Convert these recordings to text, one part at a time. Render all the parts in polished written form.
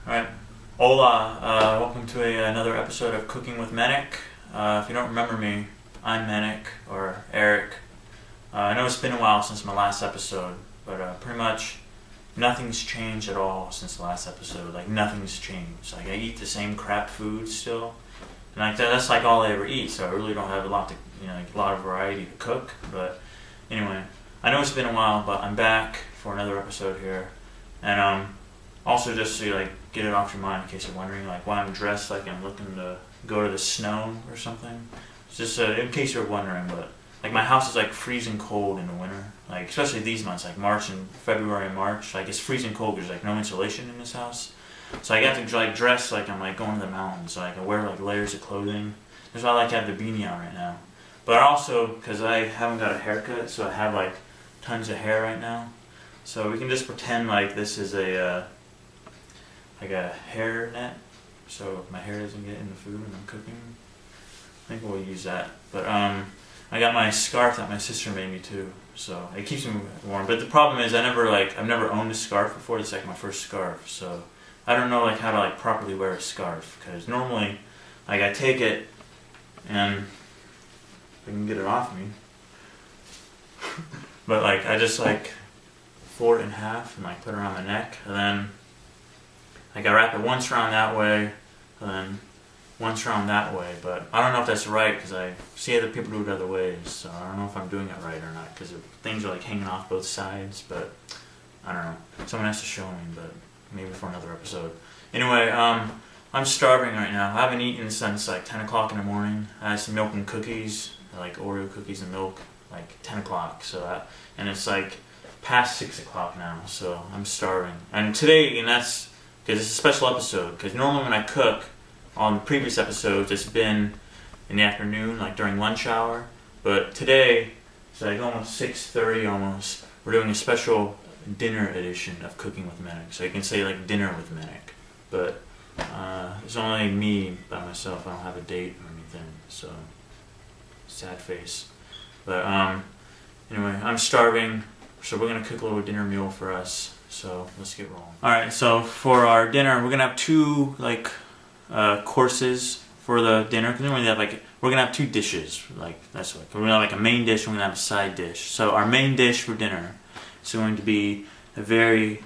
Alright, hola, welcome to another episode of Cooking with Menik. If you don't remember me, I'm Menik, or Eric. I know it's been a while since my last episode, but pretty much nothing's changed at all since the last episode. Like, nothing's changed. Like, I eat the same crap food still, and like that's like all I ever eat, so I really don't have a lot of variety to cook. But anyway, I know it's been a while, but I'm back for another episode here, and also, just so you get it off your mind in case you're wondering why I'm dressed like I'm looking to go to the snow or something. It's just in case you're wondering, but my house is freezing cold in the winter, especially these months, March and February and March. It's freezing cold because there's no insulation in this house. So I have to dress like I'm going to the mountains. So I can wear layers of clothing. That's why I have the beanie on right now. But also because I haven't got a haircut, so I have tons of hair right now. So we can just pretend this is a hair net, so my hair doesn't get in the food when I'm cooking. I think we'll use that. But I got my scarf that my sister made me too, so it keeps me warm. But the problem is I've never owned a scarf before. It's my first scarf, so I don't know how to properly wear a scarf, because normally I take it and I can get it off me. But I just fold it in half and put it around my neck, and then I wrap it once around that way, and then once around that way. But I don't know if that's right, because I see other people do it other ways, so I don't know if I'm doing it right or not, because things are hanging off both sides. But I don't know. Someone has to show me, but maybe for another episode. Anyway, I'm starving right now. I haven't eaten since 10 o'clock in the morning. I had some milk and cookies, Oreo cookies and milk, 10 o'clock. And it's past 6 o'clock now, so I'm starving. And today, and that's because it's a special episode, because normally when I cook on the previous episodes, it's been in the afternoon, during lunch hour. But today, it's almost 6:30 almost. We're doing a special dinner edition of Cooking with Menik. So you can say dinner with Menik. But it's only me by myself. I don't have a date or anything, so sad face. But anyway, I'm starving, so we're going to cook a little dinner meal for us. So let's get rolling. Alright, so for our dinner, we're going to have two courses for the dinner. Because we're going to have two dishes. That's what. We're going to have a main dish and we're going to have a side dish. So our main dish for dinner is going to be a very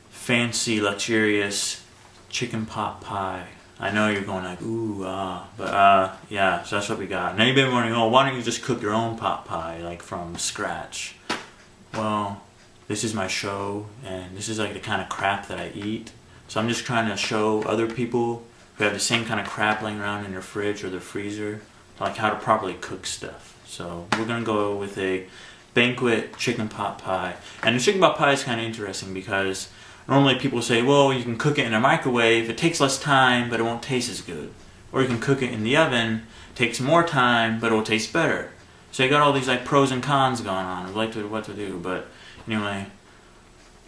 fancy, luxurious chicken pot pie. I know you're going ooh, but yeah, so that's what we got. Now you've been wondering, why don't you just cook your own pot pie, from scratch? Well, this is my show, and this is the kind of crap that I eat. So I'm just trying to show other people who have the same kind of crap laying around in their fridge or their freezer, how to properly cook stuff. So we're going to go with a banquet chicken pot pie. And the chicken pot pie is kind of interesting because normally people say, well, you can cook it in a microwave, it takes less time, but it won't taste as good. Or you can cook it in the oven, it takes more time, but it will taste better. So you got all these pros and cons going on of what to do. But anyway,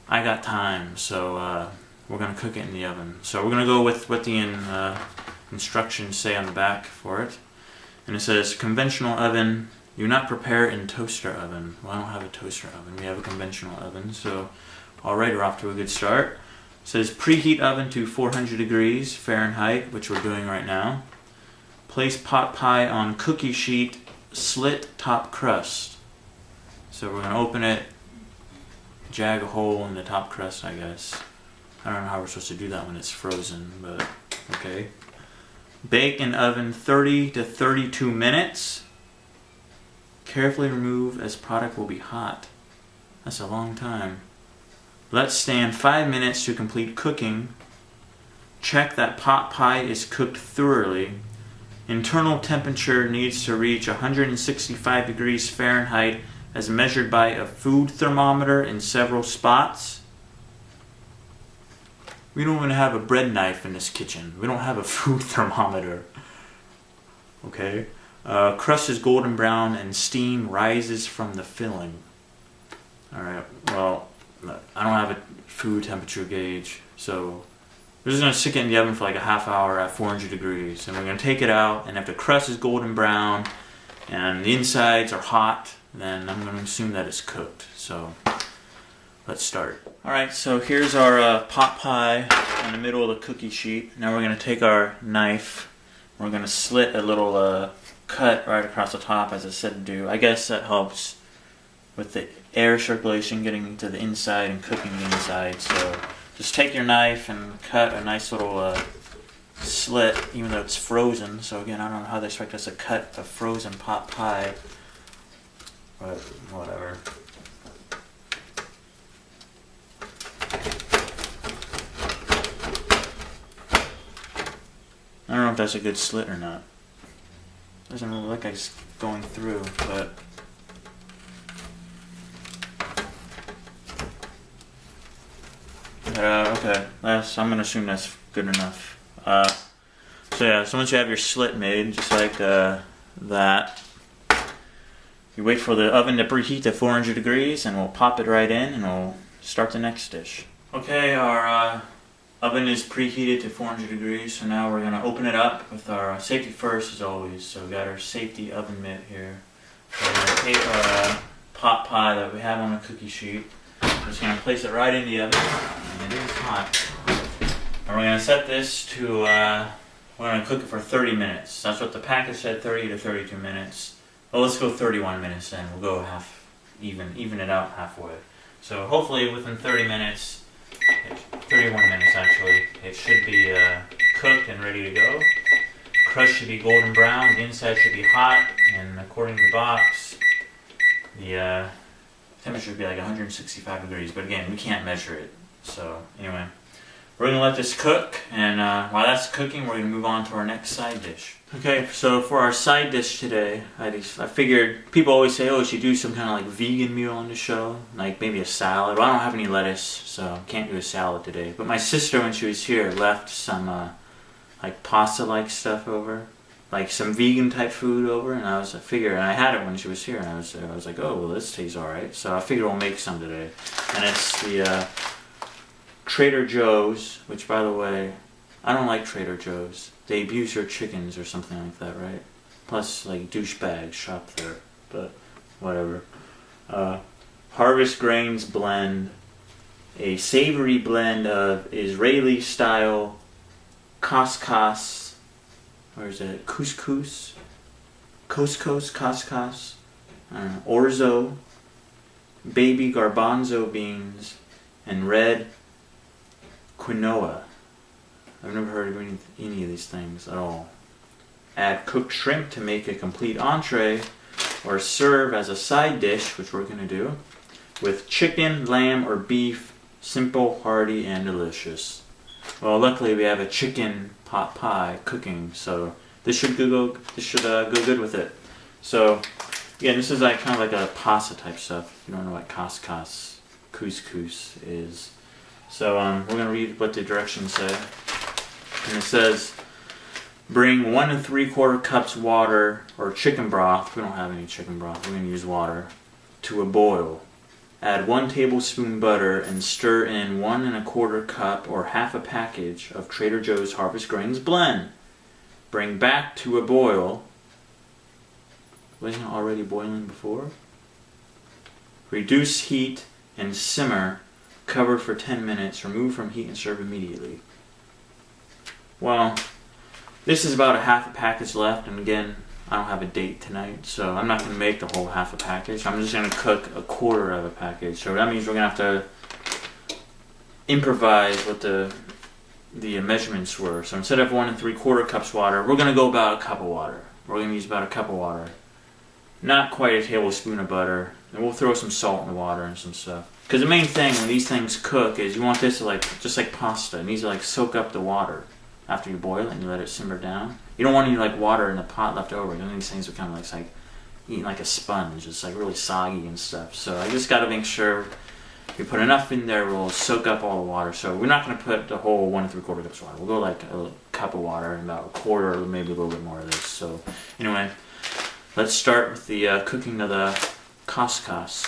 I got time, so we're going to cook it in the oven. So we're going to go with what the instructions say on the back for it. And it says, conventional oven, do not prepare in toaster oven. Well, I don't have a toaster oven. We have a conventional oven. So, alright, we're off to a good start. It says, preheat oven to 400 degrees Fahrenheit, which we're doing right now. Place pot pie on cookie sheet, slit top crust. So we're going to open it, jag a hole in the top crust, I guess. I don't know how we're supposed to do that when it's frozen, but okay. Bake in oven 30 to 32 minutes. Carefully remove as product will be hot. That's a long time. Let stand 5 minutes to complete cooking. Check that pot pie is cooked thoroughly. Internal temperature needs to reach 165 degrees Fahrenheit as measured by a food thermometer in several spots. We don't even have a bread knife in this kitchen. We don't have a food thermometer. Okay. Crust is golden brown and steam rises from the filling. Alright, well, I don't have a food temperature gauge, so we're just going to stick it in the oven for a half hour at 400 degrees. And we're going to take it out, and if the crust is golden brown and the insides are hot, then I'm going to assume that it's cooked. So let's start. Alright, so here's our pot pie in the middle of the cookie sheet. Now we're going to take our knife. We're going to slit a little cut right across the top, as I said to do. I guess that helps with the air circulation getting to the inside and cooking the inside. So just take your knife and cut a nice little slit, even though it's frozen. So again, I don't know how they expect us to cut a frozen pot pie, but whatever. I don't know if that's a good slit or not. Doesn't really look like it's going through, but okay. I'm gonna assume that's good enough. So yeah, so once you have your slit made, just like that, you wait for the oven to preheat to 400 degrees, and we'll pop it right in, and we'll start the next dish. Okay, our oven is preheated to 400 degrees, so now we're going to open it up with our safety first, as always. So we got our safety oven mitt here. So we're going to take our pot pie that we have on the cookie sheet. We're just going to place it right in the oven, and it is hot. And we're going to set this to, we're going to cook it for 30 minutes. That's what the package said, 30 to 32 minutes. Well, let's go 31 minutes then. We'll go even it out halfway. So hopefully within 30 minutes, 31 minutes actually, it should be cooked and ready to go. Crust should be golden brown, the inside should be hot, and according to the box, the temperature should be like 165 degrees, but again, we can't measure it. So anyway, we're going to let this cook, and while that's cooking, we're going to move on to our next side dish. Okay, so for our side dish today, I figured, people always say, oh, you should do some kind of like vegan meal on the show, like maybe a salad. Well, I don't have any lettuce, so can't do a salad today. But my sister, when she was here, left some like pasta-like stuff over, like some vegan type food over, and I figured, and I had it when she was here, and I was like, oh, well, this tastes all right. So I figured we'll make some today, and it's the Trader Joe's, which, by the way, I don't like Trader Joe's. They abuse their chickens or something like that, right? Plus, like, douchebags shop there, but whatever. Harvest Grains blend, a savory blend of Israeli-style Couscous, or is it Couscous? Couscous, I don't know, orzo, baby garbanzo beans, and red quinoa. I've never heard of any of these things at all. Add cooked shrimp to make a complete entree, or serve as a side dish, which we're going to do, with chicken, lamb, or beef. Simple, hearty, and delicious. Well, luckily we have a chicken pot pie cooking, so this should go good with it. So again, this is like kind of like a pasta type stuff. If you don't know what couscous is. So we're going to read what the directions say. And it says, bring 1 3/4 cups water or chicken broth, we don't have any chicken broth, we're going to use water, to a boil. Add 1 tablespoon butter and stir in 1 1/4 cup or half a package of Trader Joe's Harvest Grains blend. Bring back to a boil. Wasn't it already boiling before? Reduce heat and simmer. Cover for 10 minutes. Remove from heat and serve immediately. Well, this is about a half a package left, and again, I don't have a date tonight, so I'm not going to make the whole half a package. I'm just going to cook a 1/4 of a package. So that means we're going to have to improvise what the measurements were. So instead of 1 3/4 cups water, we're going to go about a cup of water. We're going to use about a cup of water. Not quite a tablespoon of butter. And we'll throw some salt in the water and some stuff. Because the main thing when these things cook is you want this to just like pasta. It needs to soak up the water after you boil it and you let it simmer down. You don't want any water in the pot left over. These things are kind of like eating like a sponge. It's really soggy and stuff. So I just got to make sure we put enough in there, we'll soak up all the water. So we're not going to put the whole 1 3/4 cups of water. We'll go a cup of water and about a 1/4 or maybe a little bit more of this. So anyway, let's start with the cooking of the couscous.